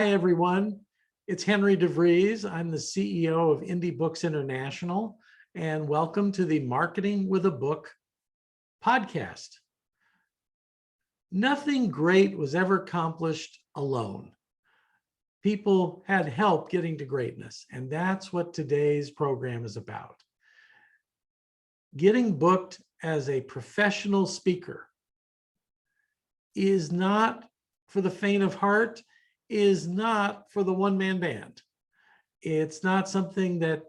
Hi, everyone. It's Henry DeVries. I'm the CEO of Indie Books International, and welcome to the Marketing with a Book podcast. Nothing great was ever accomplished alone. People had help getting to greatness, and that's what today's program is about. Getting booked as a professional speaker is not for the faint of heart, is not for the one-man band. It's not something that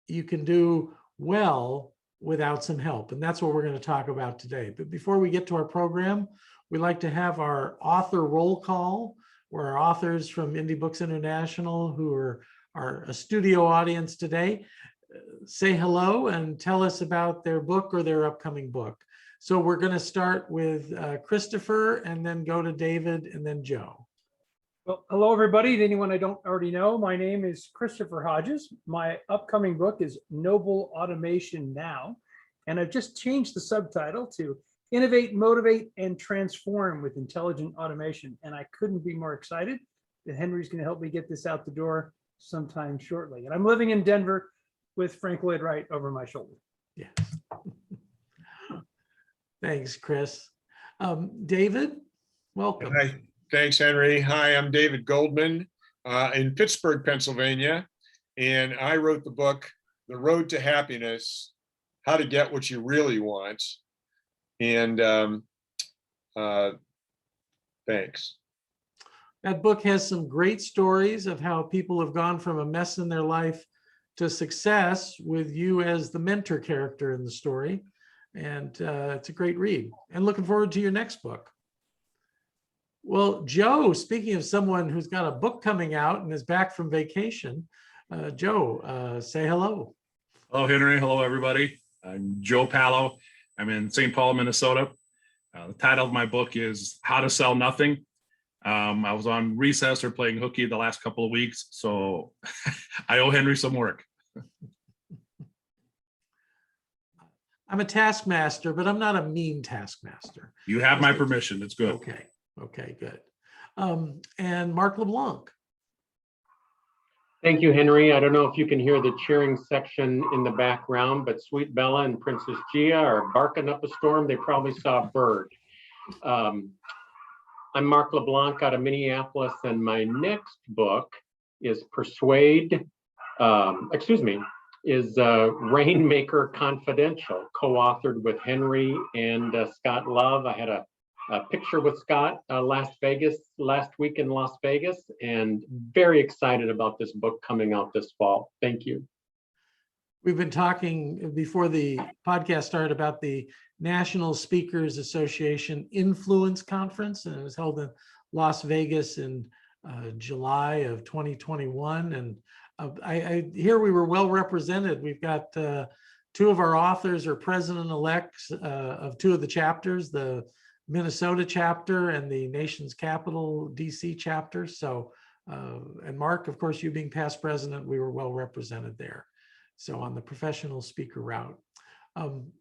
you can do well without some help. And that's what we're going to talk about today. But before we get to our program, we like to have our author roll call, where our authors from Indie Books International, who are a studio audience today, say hello and tell us about their book or their upcoming book. So we're going to start with Christopher, and then go to David, and then Joe. Well, hello, everybody. To anyone I don't already know, my name is Christopher Hodges. My upcoming book is Noble Automation Now, and I've just changed the subtitle to Innovate, Motivate, and Transform with Intelligent Automation. And I couldn't be more excited that Henry's going to help me get this out the door sometime shortly. And I'm living in Denver with Frank Lloyd Wright over my shoulder. Yes. Thanks, Chris. David, welcome. Hi. Thanks, Henry. Hi, I'm David Goldman in Pittsburgh, Pennsylvania, and I wrote the book, The Road to Happiness, How to Get What You Really Want. And thanks. That book has some great stories of how people have gone from a mess in their life to success, with you as the mentor character in the story. And it's a great read. And looking forward to your next book. Well, Joe, speaking of someone who's got a book coming out and is back from vacation, Joe, say hello. Hello, Henry. Hello, everybody. I'm Joe Pallo. I'm in St. Paul, Minnesota. The title of my book is How to Sell Nothing. I was on recess or playing hooky the last couple of weeks, so I owe Henry some work. I'm a taskmaster, but I'm not a mean taskmaster. You have my permission. It's good. Okay, good. And Mark LeBlanc. Thank you, Henry. I don't know if you can hear the cheering section in the background, but Sweet Bella and Princess Gia are barking up a storm. They probably saw a bird. I'm Mark LeBlanc out of Minneapolis, and my next book is Rainmaker Confidential, co-authored with Henry and Scott Love. I had a picture with Scott last week in Las Vegas, and very excited about this book coming out this fall. Thank you. We've been talking before the podcast started about the National Speakers Association Influence Conference, and it was held in Las Vegas in July of 2021. And I hear we were well represented. We've got two of our authors are president-elects of two of the chapters, the Minnesota chapter and the nation's capital, DC chapter. So, and Mark, of course, you being past president, we were well represented there. So on the professional speaker route. I'm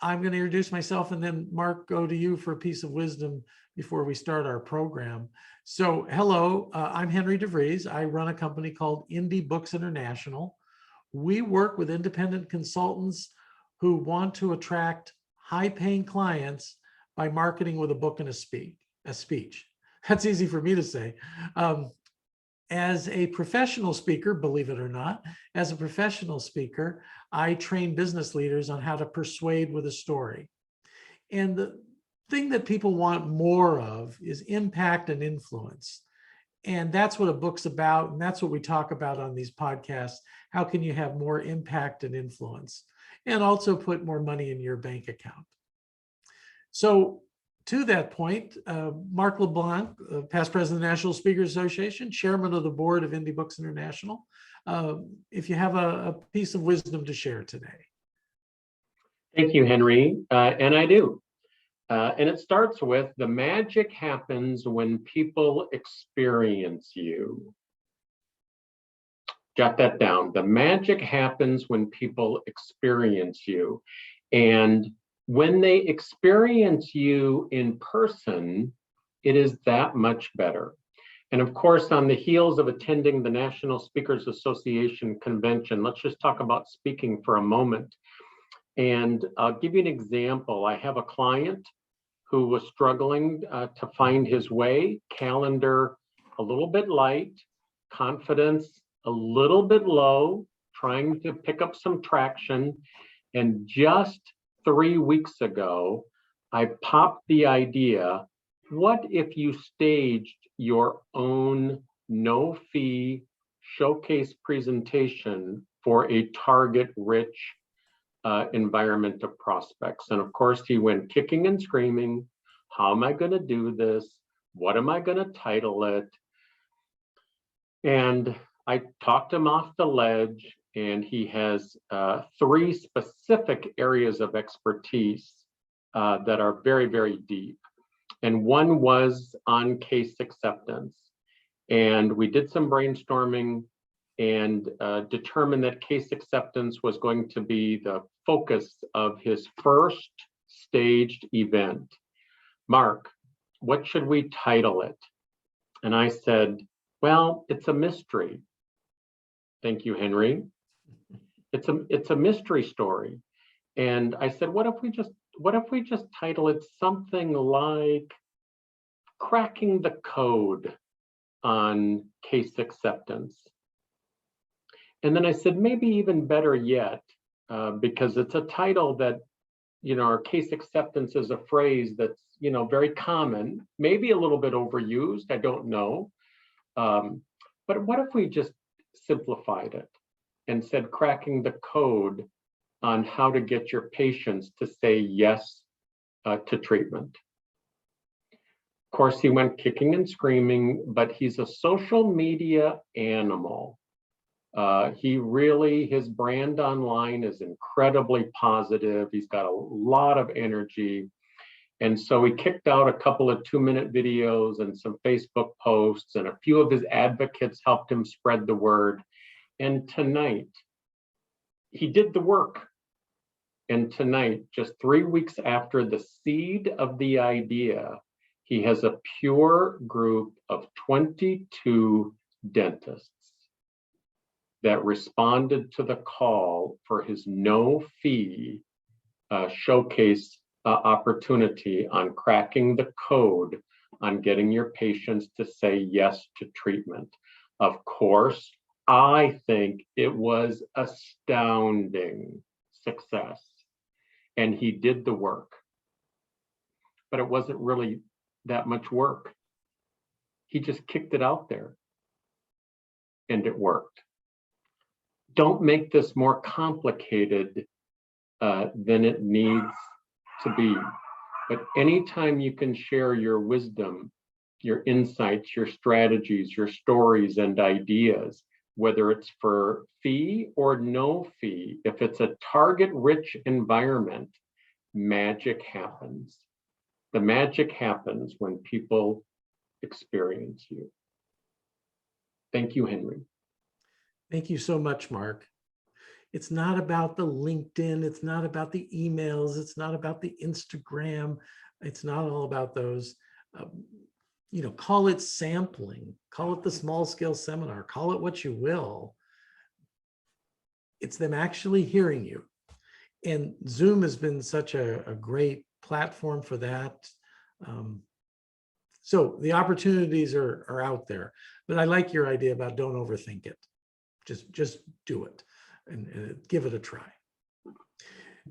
going to introduce myself, and then Mark, go to you for a piece of wisdom before we start our program. So hello, I'm Henry DeVries. I run a company called Indie Books International. We work with independent consultants who want to attract high-paying clients by marketing with a book and a speech. That's easy for me to say. As a professional speaker, believe it or not, as a professional speaker, I train business leaders on how to persuade with a story. And the thing that people want more of is impact and influence. And that's what a book's about. And that's what we talk about on these podcasts. How can you have more impact and influence? And also put more money in your bank account. So to that point, Mark LeBlanc, past president of the National Speakers Association, chairman of the board of Indie Books International, if you have a piece of wisdom to share today. Thank you, Henry. And I do. And it starts with, the magic happens when people experience you. Jot that down. The magic happens when people experience you. And when they experience you in person, it is that much better. And of course, on the heels of attending the National Speakers Association convention, let's just talk about speaking for a moment. And I'll give you an example. I have a client who was struggling to find his way, calendar a little bit light, confidence a little bit low, trying to pick up some traction. And just 3 weeks ago, I popped the idea, what if you staged your own no-fee showcase presentation for a target-rich environment of prospects? And of course, he went kicking and screaming, how am I going to do this? What am I going to title it? And I talked him off the ledge, and he has 3 specific areas of expertise that are very, very deep. And one was on case acceptance. And we did some brainstorming and determined that case acceptance was going to be the focus of his first staged event. Mark, what should we title it? And I said, well, it's a mystery. Thank you, Henry. It's a mystery story. And I said, what if we just title it something like Cracking the Code on Case Acceptance? And then I said, maybe even better yet, because it's a title that, our case acceptance is a phrase that's, very common, maybe a little bit overused, I don't know. But what if we just simplified it and said, cracking the code on how to get your patients to say yes to treatment? Of course, he went kicking and screaming, but he's a social media animal. His brand online is incredibly positive. He's got a lot of energy. And so he kicked out a couple of 2-minute videos and some Facebook posts, and a few of his advocates helped him spread the word. And tonight, he did the work. And tonight, just 3 weeks after the seed of the idea, he has a pure group of 22 dentists that responded to the call for his no-fee showcase opportunity on cracking the code on getting your patients to say yes to treatment. Of course, I think it was astounding success, and he did the work, but it wasn't really that much work. He just kicked it out there, and it worked. Don't make this more complicated than it needs to be. But anytime you can share your wisdom, your insights, your strategies, your stories and ideas, whether it's for fee or no fee, if it's a target-rich environment, magic happens. The magic happens when people experience you. Thank you, Henry. Thank you so much, Mark. It's not about the LinkedIn. It's not about the emails. It's not about the Instagram. It's not all about those. Call it sampling. Call it the small scale seminar. Call it what you will. It's them actually hearing you. And Zoom has been such a great platform for that. So the opportunities are out there. But I like your idea about don't overthink it. Just do it and give it a try.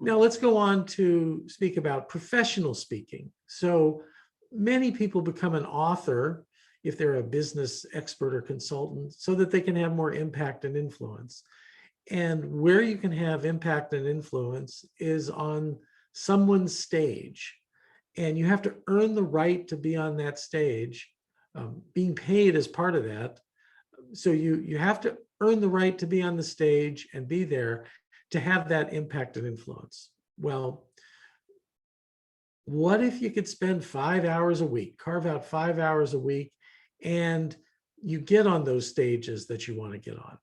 Now let's go on to speak about professional speaking. So many people become an author if they're a business expert or consultant so that they can have more impact and influence. And where you can have impact and influence is on someone's stage. And you have to earn the right to be on that stage. Being paid is part of that. So you have to earn the right to be on the stage and be there to have that impact and influence. Well, what if you could spend 5 hours a week, carve out 5 hours a week, and you get on those stages that you want to get on?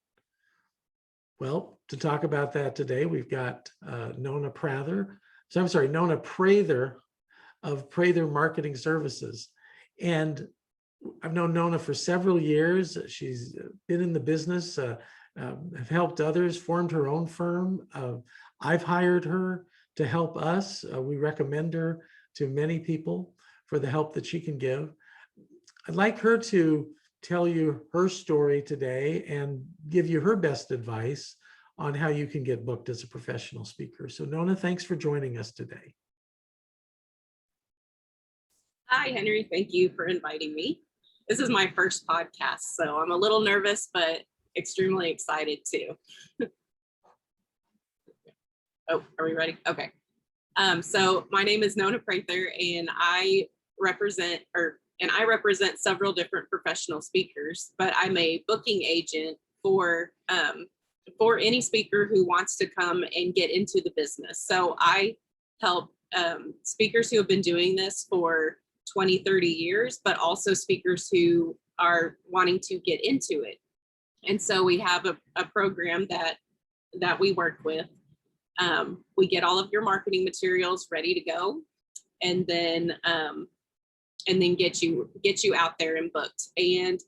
Well, to talk about that today, we've got Nona Prather of Prather Marketing Services. And I've known Nona for several years. She's been in the business, have helped others, formed her own firm. I've hired her to help us. We recommend her to many people for the help that she can give. I'd like her to tell you her story today and give you her best advice on how you can get booked as a professional speaker. So Nona, thanks for joining us today. Hi, Henry. Thank you for inviting me. This is my first podcast, so I'm a little nervous, but extremely excited too. Oh, are we ready? Okay. So my name is Nona Prather, and I represent several different professional speakers, but I'm a booking agent for any speaker who wants to come and get into the business. So I help speakers who have been doing this for 20, 30 years, but also speakers who are wanting to get into it. And so we have a program that we work with. We get all of your marketing materials ready to go, and then get you out there and booked. And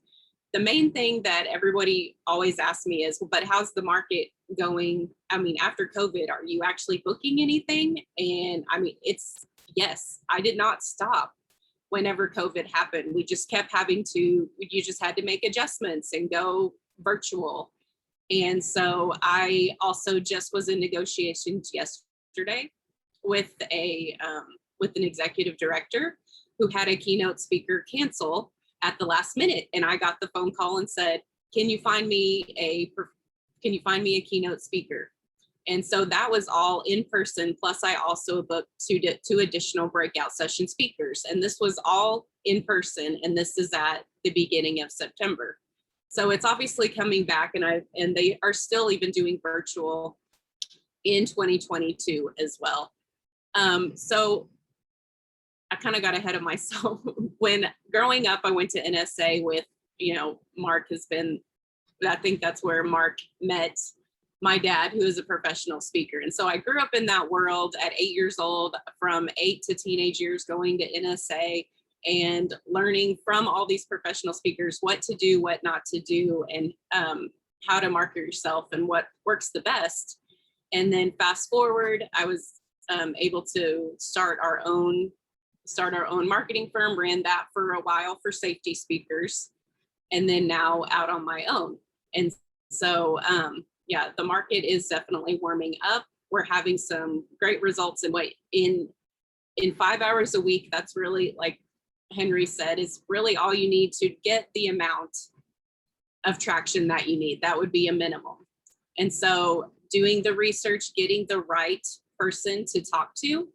the main thing that everybody always asks me is, but how's the market going? I mean, after COVID, are you actually booking anything? And I mean, yes, I did not stop whenever COVID happened. We just kept you just had to make adjustments and go virtual. And so I also just was in negotiations yesterday with an executive director who had a keynote speaker cancel at the last minute. And I got the phone call and said, can you find me a keynote speaker? And so that was all in person. Plus I also booked two additional breakout session speakers. And this was all in person. And this is at the beginning of September. So it's obviously coming back, and they are still even doing virtual in 2022 as well. So I kind of got ahead of myself. When growing up, I went to NSA with, Mark I think that's where Mark met my dad, who is a professional speaker. And so I grew up in that world at 8 years old, from 8 to teenage years, going to NSA and learning from all these professional speakers what to do, what not to do, and how to market yourself and what works the best. And then fast forward, I was able to start our own marketing firm, ran that for a while for safety speakers, and then now out on my own. And so, yeah, the market is definitely warming up. We're having some great results in 5 hours a week. That's really, like Henry said, is really all you need to get the amount of traction that you need. That would be a minimum. And so doing the research, getting the right person to talk to.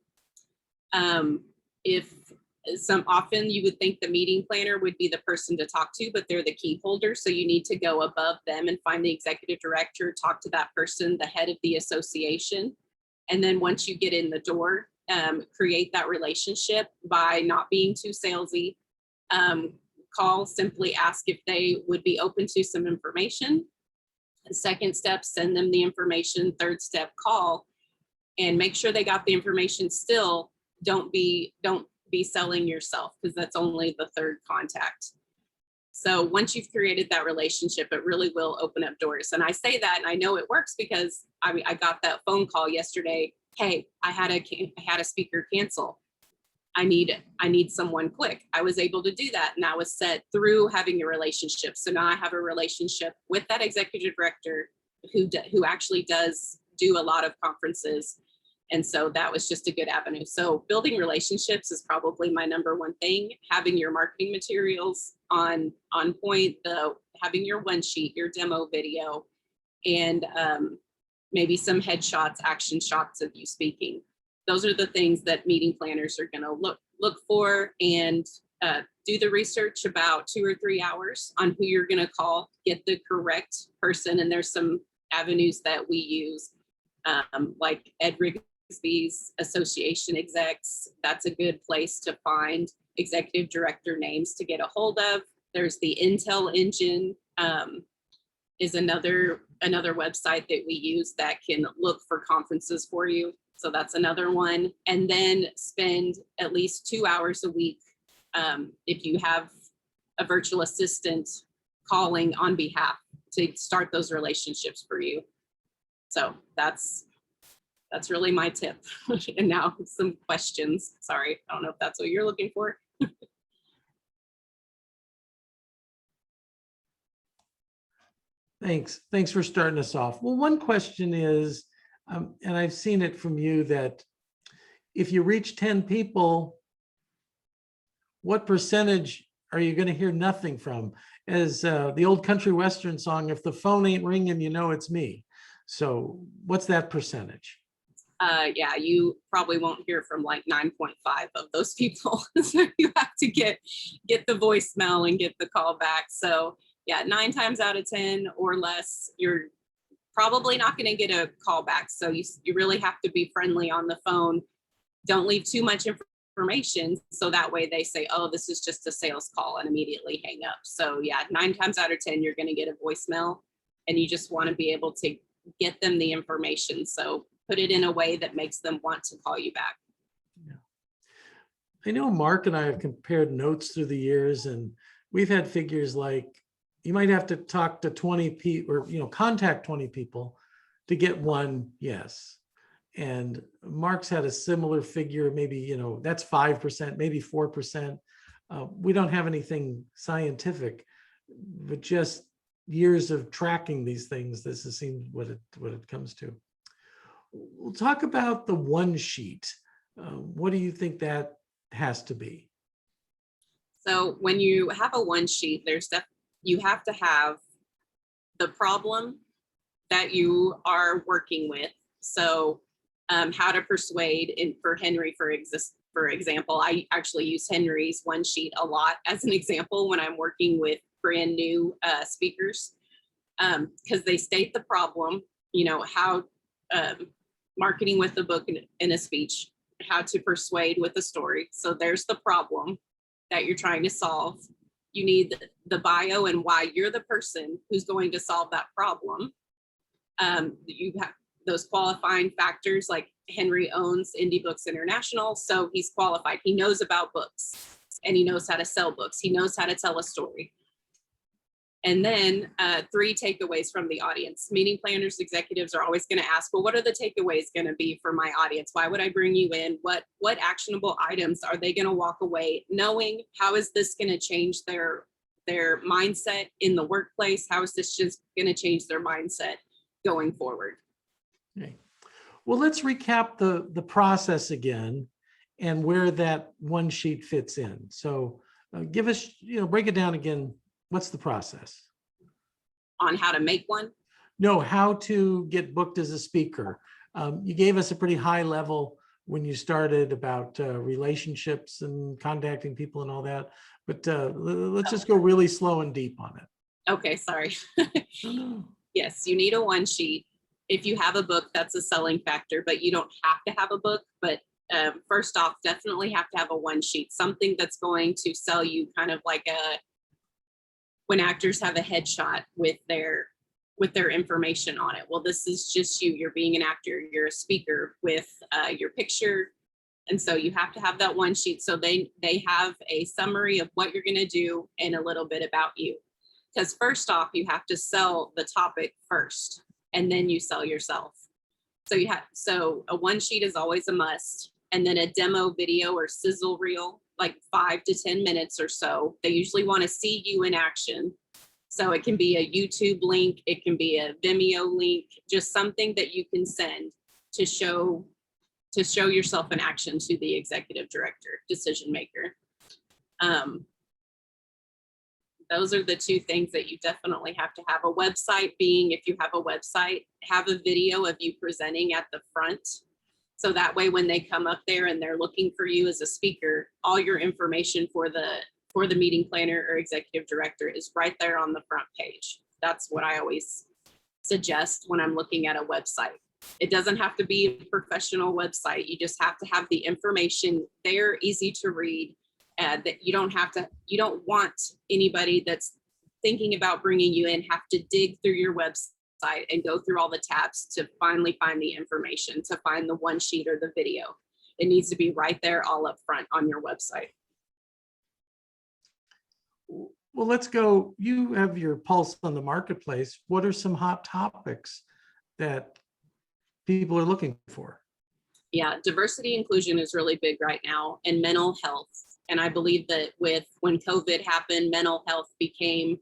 Often you would think the meeting planner would be the person to talk to, but they're the key holder. So you need to go above them and find the executive director, talk to that person, the head of the association. And then once you get in the door, create that relationship by not being too salesy. Simply ask if they would be open to some information. The second step, send them the information. Third step, call and make sure they got the information. Still, don't be selling yourself, because that's only the third contact. So once you've created that relationship, it really will open up doors. And I say that, and I know it works because I got that phone call yesterday. Hey, I had a speaker cancel. I need someone quick. I was able to do that, and that was set through having a relationship. So now I have a relationship with that executive director who actually does do a lot of conferences. And so that was just a good avenue. So building relationships is probably my number one thing. Having your marketing materials on point, having your one sheet, your demo video, and maybe some headshots, action shots of you speaking. Those are the things that meeting planners are going to look for, and do the research about 2 or 3 hours on who you're going to call, get the correct person. And there's some avenues that we use, like Ed Rigsby's association execs. That's a good place to find executive director names to get a hold of. There's the Intel Engine, is another website that we use that can look for conferences for you. So that's another one. And then spend at least 2 hours a week. If you have a virtual assistant calling on behalf to start those relationships for you. So that's really my tip. And now some questions. Sorry, I don't know if that's what you're looking for. Thanks. Thanks for starting us off. Well, one question is, and I've seen it from you, that if you reach 10 people, what percentage are you going to hear nothing from? As the old country western song, if the phone ain't ringing, you know it's me. So what's that percentage? Yeah, you probably won't hear from like 9.5 of those people. So you have to get the voicemail and get the call back. So yeah, 9 times out of 10 or less, you're probably not going to get a call back. So you really have to be friendly on the phone. Don't leave too much information, so that way they say, oh, this is just a sales call, and immediately hang up. So yeah, 9 times out of 10, you're going to get a voicemail, and you just want to be able to get them the information. So put it in a way that makes them want to call you back. Yeah. I know Mark and I have compared notes through the years, and we've had figures like you might have to talk to 20 people, or contact 20 people to get one yes. And Mark's had a similar figure, maybe, that's 5%, maybe 4%. We don't have anything scientific, but just years of tracking these things, this is what it comes to. We'll talk about the one sheet. What do you think that has to be? So when you have a one sheet, you have to have the problem that you are working with. So how to persuade, and for Henry, for example, I actually use Henry's one sheet a lot as an example when I'm working with brand new speakers, because they state the problem, how marketing with a book in a speech, how to persuade with a story. So there's the problem that you're trying to solve. You need the bio and why you're the person who's going to solve that problem. You have those qualifying factors, like Henry owns Indie Books International, so he's qualified. He knows about books, and he knows how to sell books. He knows how to tell a story. And then 3 takeaways from the audience. Meeting planners, executives are always going to ask, well, what are the takeaways going to be for my audience? Why would I bring you in? What actionable items are they going to walk away knowing? How is this going to change their mindset in the workplace? How is this just going to change their mindset going forward? Okay. Well, let's recap the process again and where that one sheet fits in. So give us, break it down again. What's the process? On how to make one? No, how to get booked as a speaker. You gave us a pretty high level when you started about relationships and contacting people and all that, but let's just go really slow and deep on it. Okay, sorry. Oh, no. Yes, you need a one sheet. If you have a book, that's a selling factor, but you don't have to have a book. But first off, definitely have to have a one sheet, something that's going to sell you, kind of like when actors have a headshot with their information on it. Well, this is just you. You're being an actor. You're a speaker with your picture. And so you have to have that one sheet. So they have a summary of what you're going to do and a little bit about you. Because first off, you have to sell the topic first, and then you sell yourself. So a one sheet is always a must. And then a demo video or sizzle reel, like 5 to 10 minutes or so. They usually want to see you in action. So it can be a YouTube link, it can be a Vimeo link, just something that you can send to show yourself in action to the executive director, decision maker. Those are the 2 things that you definitely have to have. A website being, if you have a website, have a video of you presenting at the front. So that way, when they come up there and they're looking for you as a speaker, all your information for the meeting planner or executive director is right there on the front page. That's what I always suggest when I'm looking at a website. It doesn't have to be a professional website. You just have to have the information there, easy to read. That you don't want anybody that's thinking about bringing you in have to dig through your website and go through all the tabs to finally find the information, to find the one sheet or the video. It needs to be right there all up front on your website. Well, let's go. You have your pulse on the marketplace. What are some hot topics that people are looking for? Yeah, diversity inclusion is really big right now, and mental health. And I believe that when COVID happened, mental health became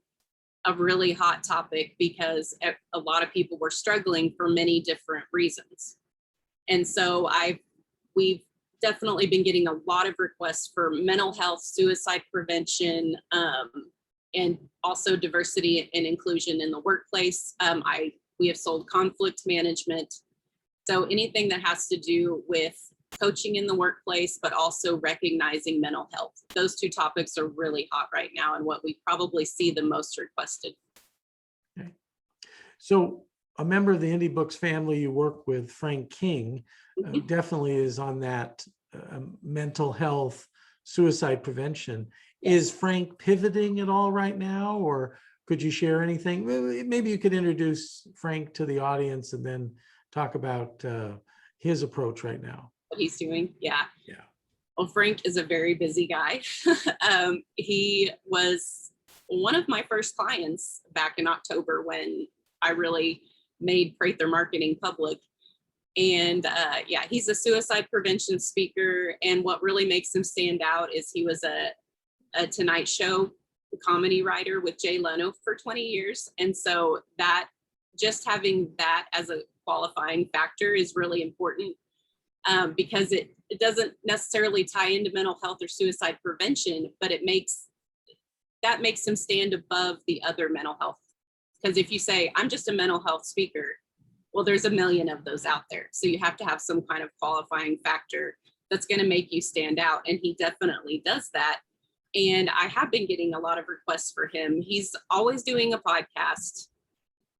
a really hot topic because a lot of people were struggling for many different reasons. And so we've definitely been getting a lot of requests for mental health, suicide prevention, and also diversity and inclusion in the workplace. We have sold conflict management. So anything that has to do with coaching in the workplace, but also recognizing mental health. Those two topics are really hot right now and what we probably see the most requested. Okay. So a member of the Indie Books family you work with, Frank King, definitely is on that mental health, suicide prevention. Yes. Is Frank pivoting at all right now, or could you share anything? Maybe you could introduce Frank to the audience and then talk about his approach right now. What he's doing. Yeah. Yeah. Well, Frank is a very busy guy. He was one of my first clients back in October when I really made Prather marketing public. And yeah, he's a suicide prevention speaker. And what really makes him stand out is he was a Tonight Show comedy writer with Jay Leno for 20 years. And so that just having that as a qualifying factor is really important. Because it doesn't necessarily tie into mental health or suicide prevention, but that makes him stand above the other mental health. Because if you say, I'm just a mental health speaker, well, there's a million of those out there. So you have to have some kind of qualifying factor that's going to make you stand out. And he definitely does that. And I have been getting a lot of requests for him. He's always doing a podcast.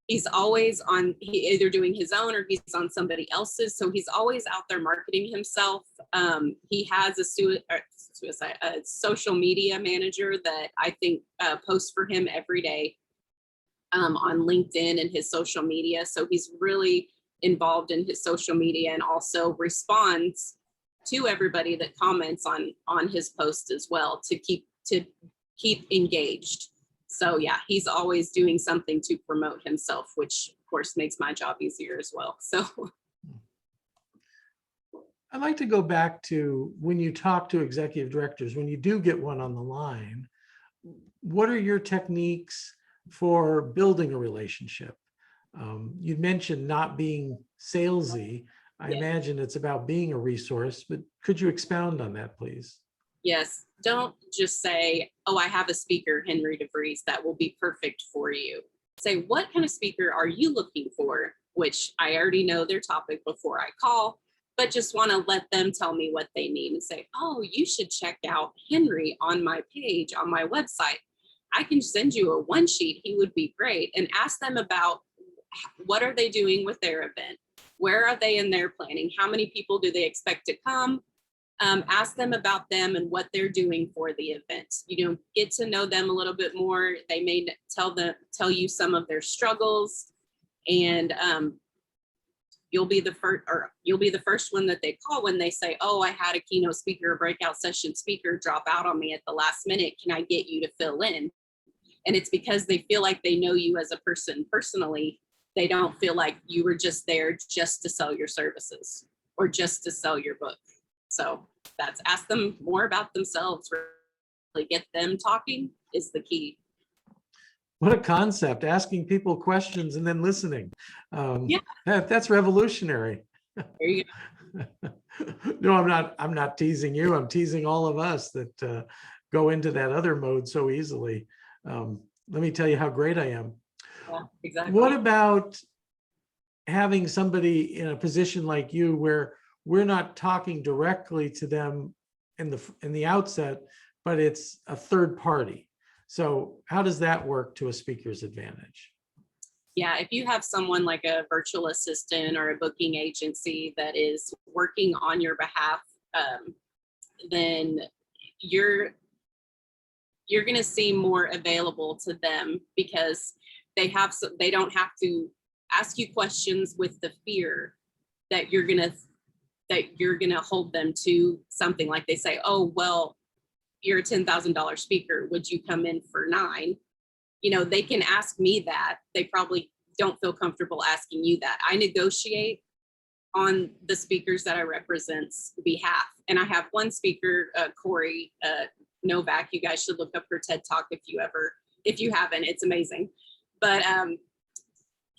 He's always either doing his own or he's on somebody else's. So he's always out there marketing himself. He has a social media manager that I think posts for him every day on LinkedIn and his social media. So he's really involved in his social media and also responds to everybody that comments on his post as well to keep engaged. So yeah, he's always doing something to promote himself, which of course makes my job easier as well. So I'd like to go back to when you talk to executive directors, when you do get one on the line, what are your techniques for building a relationship? You mentioned not being salesy. I imagine it's about being a resource, but could you expound on that, please? yes, don't just say, oh, I have a speaker, Henry DeVries, that will be perfect for you. Say, what kind of speaker are you looking for? Which I already know their topic before I call, but just want to let them tell me what they need and say, oh, you should check out Henry on my page, on my website. I can send you a one sheet. He would be great. And ask them about what are they doing with their event? Where are they in their planning? How many people do they expect to come? Ask them about them and what they're doing for the event. Get to know them a little bit more. They may tell you some of their struggles, and you'll be the first one that they call when they say, oh, I had a keynote speaker, a breakout session speaker drop out on me at the last minute. Can I get you to fill in? And it's because they feel like they know you as a person personally. They don't feel like you were just there just to sell your services or just to sell your book. So ask them more about themselves, really get them talking is the key. What a concept, asking people questions and then listening. Yeah. That's revolutionary. There you go. No, I'm not teasing you. I'm teasing all of us that go into that other mode so easily. Let me tell you how great I am. Yeah, exactly. What about having somebody in a position like you where we're not talking directly to them in the outset, but it's a third party? So how does that work to a speaker's advantage? Yeah, if you have someone like a virtual assistant or a booking agency that is working on your behalf, then you're going to seem more available to them because they don't have to ask you questions with the fear that you're going to hold them to something. Like they say, oh, well, you're a $10,000 speaker, would you come in for 9? You know, they can ask me that. They probably don't feel comfortable asking you that. I negotiate on the speakers that I represent's behalf. And I have one speaker, Corey Novak. You guys should look up her TED Talk if you haven't, it's amazing. But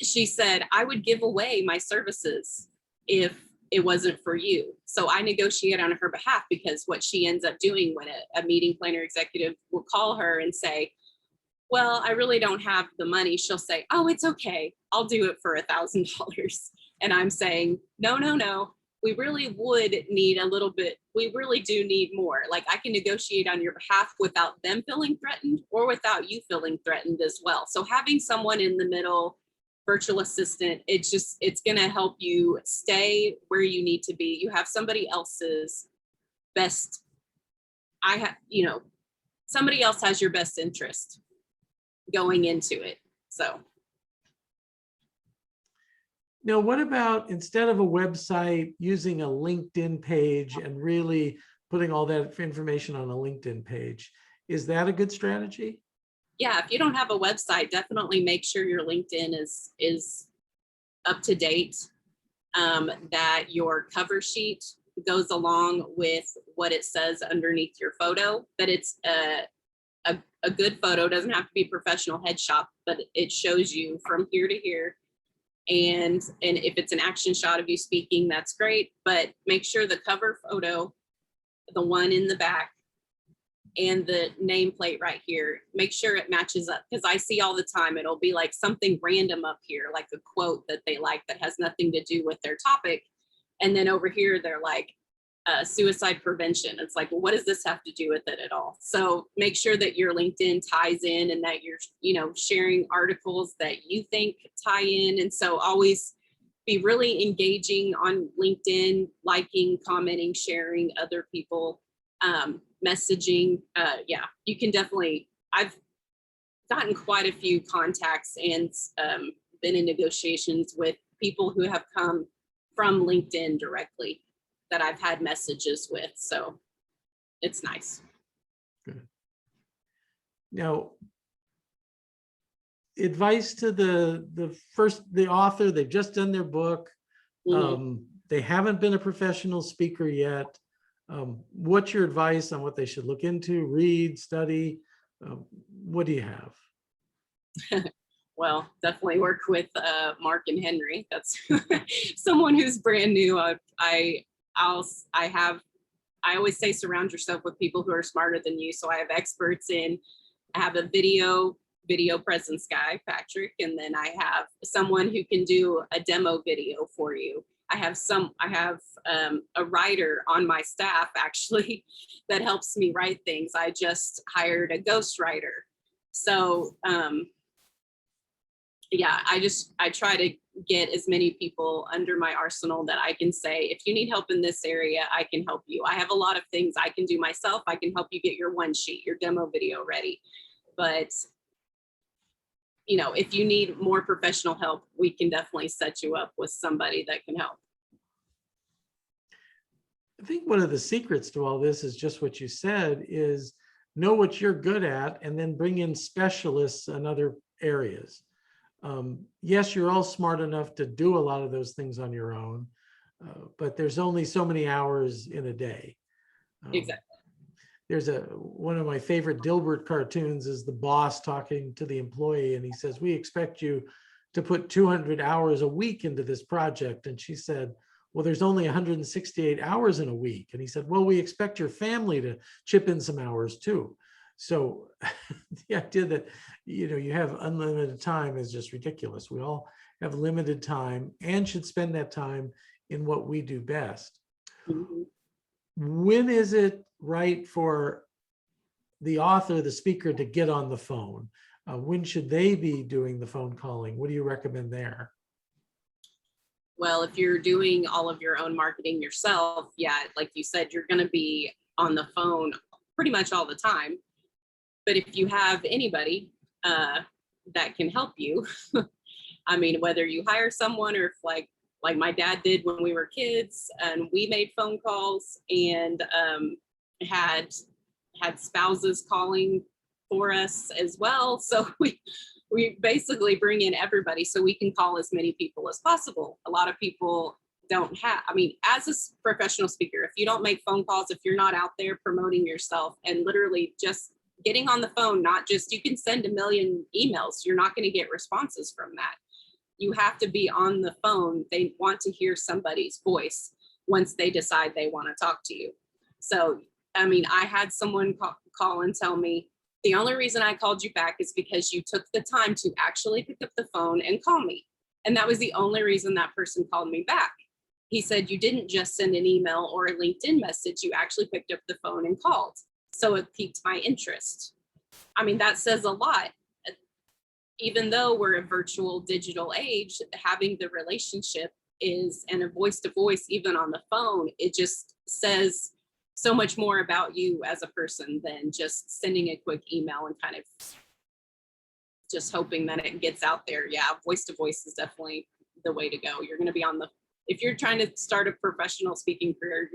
she said, I would give away my services if it wasn't for you. So I negotiate on her behalf, because what she ends up doing when a meeting planner executive will call her and say, well, I really don't have the money, she'll say, oh, it's okay, I'll do it for $1,000. And I'm saying, no, we really would need a little bit, we really do need more. Like, I can negotiate on your behalf without them feeling threatened or without you feeling threatened as well. So having someone in the middle, virtual assistant, it's gonna help you stay where you need to be. You have somebody else's best, somebody else has your best interest going into it. So now, what about, instead of a website, using a LinkedIn page and really putting all that information on a LinkedIn page? Is that a good strategy? yeah, if you don't have a website, definitely make sure your LinkedIn is up to date, that your cover sheet goes along with what it says underneath your photo, that it's a good photo. Doesn't have to be professional headshot, but it shows you from here to here. And if it's an action shot of you speaking, that's great, but make sure the cover photo, the one in the back, and the nameplate right here, make sure it matches up, because I see all the time, it'll be like something random up here, like a quote that they like that has nothing to do with their topic. And then over here, they're like, suicide prevention. It's like, well, what does this have to do with it at all? So make sure that your LinkedIn ties in, and that you're, sharing articles that you think tie in. And so always be really engaging on LinkedIn, liking, commenting, sharing other people, messaging. Yeah, you can definitely, I've gotten quite a few contacts and been in negotiations with people who have come from LinkedIn directly that I've had messages with. So it's nice. Good. Now, advice to the author, they've just done their book. They haven't been a professional speaker yet. What's your advice on what they should look into, read, study? What do you have? Well, definitely work with Mark and Henry. That's someone who's brand new. I always say surround yourself with people who are smarter than you. So I have experts I have a video presence guy, Patrick, and then I have someone who can do a demo video for you. I have a writer on my staff actually that helps me write things. I just hired a ghostwriter. So yeah, I try to get as many people under my arsenal that I can say, if you need help in this area, I can help you. I have a lot of things I can do myself. I can help you get your one sheet, your demo video ready. But if you need more professional help, we can definitely set you up with somebody that can help. I think one of the secrets to all this is just what you said, is know what you're good at and then bring in specialists in other areas. Yes, you're all smart enough to do a lot of those things on your own, but there's only so many hours in a day. Exactly. There's one of my favorite Dilbert cartoons is the boss talking to the employee, and he says, we expect you to put 200 hours a week into this project. And she said, well, there's only 168 hours in a week. And he said, well, we expect your family to chip in some hours too. So the idea that, you have unlimited time is just ridiculous. We all have limited time and should spend that time in what we do best. Mm-hmm. When is it right for the author, the speaker, to get on the phone? When should they be doing the phone calling? What do you recommend there? Well, if you're doing all of your own marketing yourself, yeah, like you said, you're going to be on the phone pretty much all the time. But if you have anybody that can help you, I mean, whether you hire someone or if like my dad did when we were kids, and we made phone calls and had had spouses calling for us as well. So we basically bring in everybody so we can call as many people as possible. A lot of people don't have, I mean, as a professional speaker, if you don't make phone calls, if you're not out there promoting yourself and literally just getting on the phone, not just, you can send a million emails, you're not going to get responses from that. You have to be on the phone. They want to hear somebody's voice once they decide they want to talk to you. So, I mean, I had someone call and tell me, the only reason I called you back is because you took the time to actually pick up the phone and call me. And that was the only reason that person called me back. He said, you didn't just send an email or a LinkedIn message, you actually picked up the phone and called. So it piqued my interest. I mean, that says a lot. Even though we're a virtual digital age, having the relationship is, and a voice to voice, even on the phone, it just says so much more about you as a person than just sending a quick email and kind of just hoping that it gets out there. Yeah, voice to voice is definitely the way to go. You're going to be on the, if you're trying to start a professional speaking career,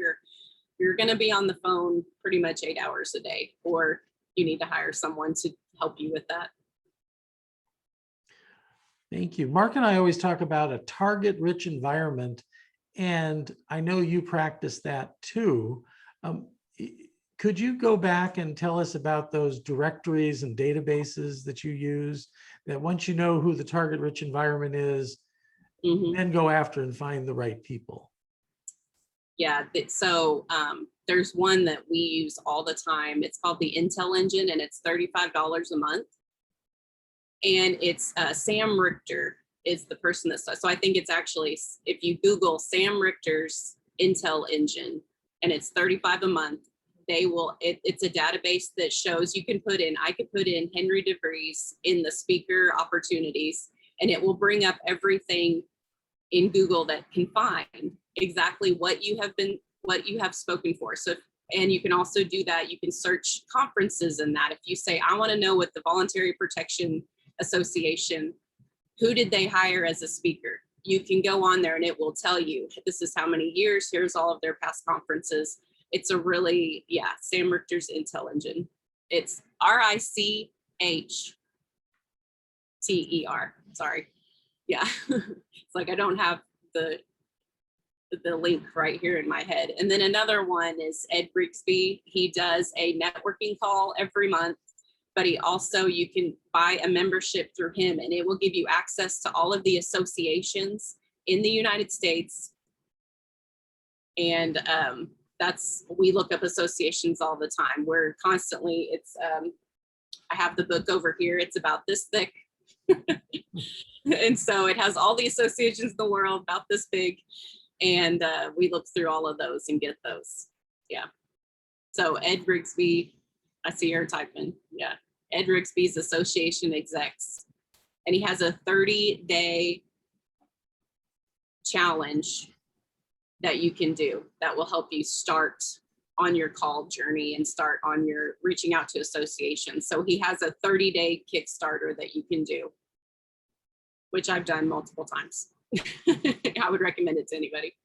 you're going to be on the phone pretty much 8 hours a day, or you need to hire someone to help you with that. Thank you. Mark and I always talk about a target-rich environment, and I know you practice that too. Could you go back and tell us about those directories and databases that you use, that once you know who the target-rich environment is, then go after and find the right people? Yeah, so there's one that we use all the time. It's called the Intel Engine, and it's $35 a month. And it's Sam Richter is the person that starts. So I think it's actually, if you Google Sam Richter's Intel Engine, and it's $35 a month, they will, it's a database that shows you can put in, I could put in Henry DeVries in the speaker opportunities, and it will bring up everything in Google that can find exactly what you have spoken for. So, and you can also do that. You can search conferences in that. If you say, I want to know what the Voluntary Protection Association, who did they hire as a speaker? You can go on there and it will tell you, this is how many years, here's all of their past conferences. It's a really, yeah, Sam Richter's Intel Engine. It's RICHTER, sorry. Yeah, it's like I don't have the link right here in my head. And then another one is Ed Grigsby. He does a networking call every month, but he also, you can buy a membership through him, and it will give you access to all of the associations in the United States. And we look up associations all the time. We're constantly, I have the book over here. It's about this thick. And so it has all the associations in the world about this big. And we look through all of those and get those. Yeah. So Ed Grigsby, I see her typing. Yeah. Ed Grigsby's Association Execs. And he has a 30-day challenge that you can do that will help you start on your call journey and start on your reaching out to associations. So he has a 30-day Kickstarter that you can do, which I've done multiple times. I would recommend it to anybody.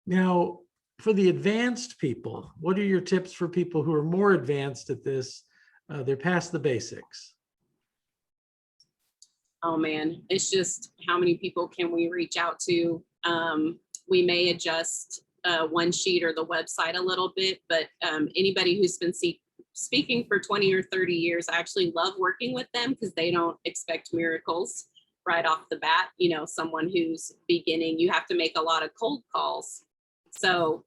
Now, for the advanced people, what are your tips for people who are more advanced at this? They're past the basics. Oh man, it's just how many people can we reach out to? We may adjust one sheet or the website a little bit, but anybody who's been speaking for 20 or 30 years, I actually love working with them because they don't expect miracles right off the bat. You know, someone who's beginning, you have to make a lot of cold calls. So,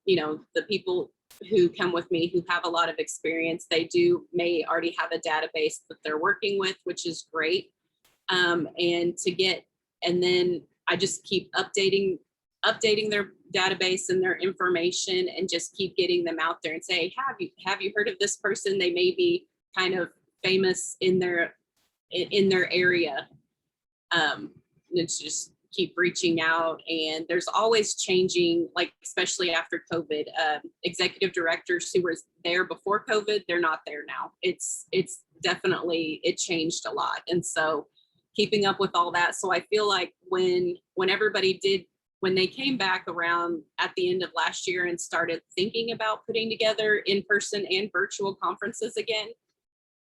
you know, the people who come with me who have a lot of experience, they may already have a database that they're working with, which is great. And then I just keep updating their database and their information, and just keep getting them out there and say, have you heard of this person? They may be kind of famous in their area. It's just keep reaching out, and there's always changing, like especially after COVID, executive directors who were there before COVID, they're not there now. It's definitely, it changed a lot. And so keeping up with all that. So I feel like when everybody did when they came back around at the end of last year and started thinking about putting together in-person and virtual conferences again,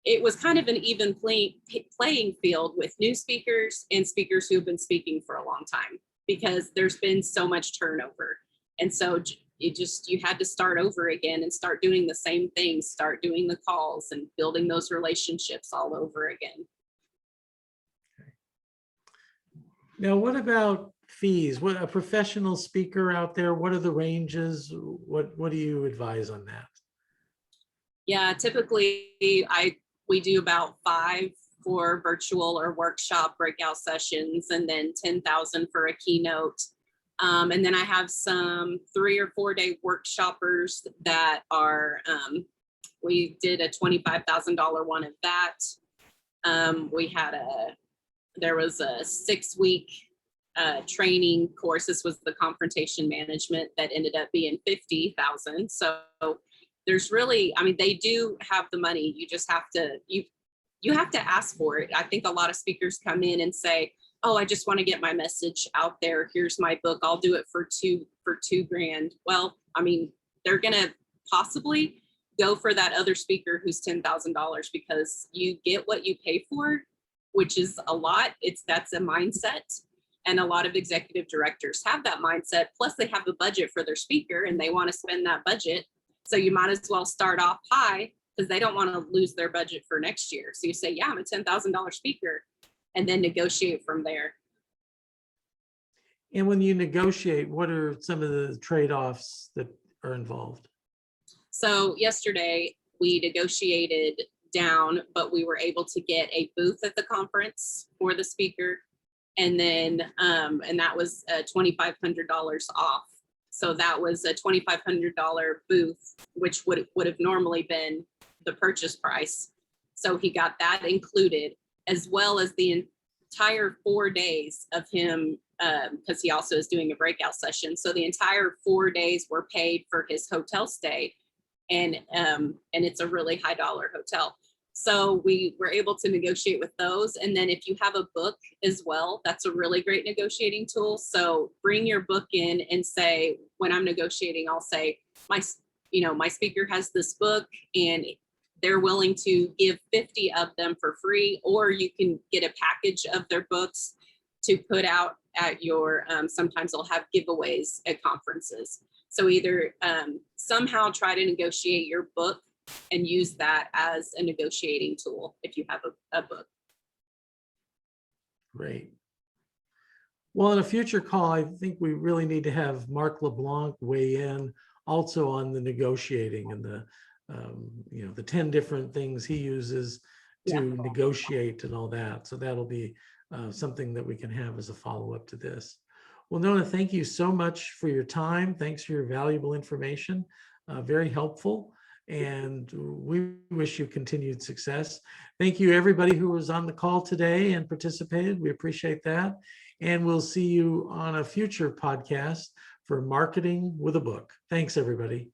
it was kind of an even playing field with new speakers and speakers who've been speaking for a long time, because there's been so much turnover. And so you had to start over again and start doing the same things, start doing the calls and building those relationships all over again. Now, what about fees? What, a professional speaker out there, what are the ranges? What do you advise on that? Yeah, typically we do about 5 for virtual or workshop breakout sessions, and then 10,000 for a keynote. And then I have some 3 or 4 day workshoppers that are, we did a $25,000 one of that. There was a 6-week training course. This was the confrontation management that ended up being 50,000. So there's really, I mean, they do have the money. You just have to, you have to ask for it. I think a lot of speakers come in and say, oh, I just want to get my message out there. Here's my book. I'll do it for $2,000. Well, I mean, they're going to possibly go for that other speaker who's $10,000, because you get what you pay for, which is a lot. That's a mindset. And a lot of executive directors have that mindset. Plus they have the budget for their speaker and they want to spend that budget. So you might as well start off high, because they don't want to lose their budget for next year. So you say, yeah, I'm a $10,000 speaker, and then negotiate from there. And when you negotiate, what are some of the trade-offs that are involved? So yesterday we negotiated down, but we were able to get a booth at the conference for the speaker. And then, and that was $2,500 off. So that was a $2,500 booth, which would have normally been the purchase price. So he got that included, as well as the entire 4 days of him, because he also is doing a breakout session. So the entire 4 days were paid for his hotel stay, and it's a really high dollar hotel. So we were able to negotiate with those. And then if you have a book as well, that's a really great negotiating tool. So bring your book in and say, when I'm negotiating, I'll say, my speaker has this book and they're willing to give 50 of them for free, or you can get a package of their books to put out at your, sometimes they'll have giveaways at conferences. So either somehow try to negotiate your book and use that as a negotiating tool if you have a book. Great. Well, in a future call, I think we really need to have Mark LeBlanc weigh in also on the negotiating and the, the 10 different things he uses to negotiate and all that. So that'll be something that we can have as a follow-up to this. Well, Nona, thank you so much for your time. Thanks for your valuable information. Very helpful. And we wish you continued success. Thank you, everybody who was on the call today and participated. We appreciate that. And we'll see you on a future podcast for Marketing with a Book. Thanks, everybody.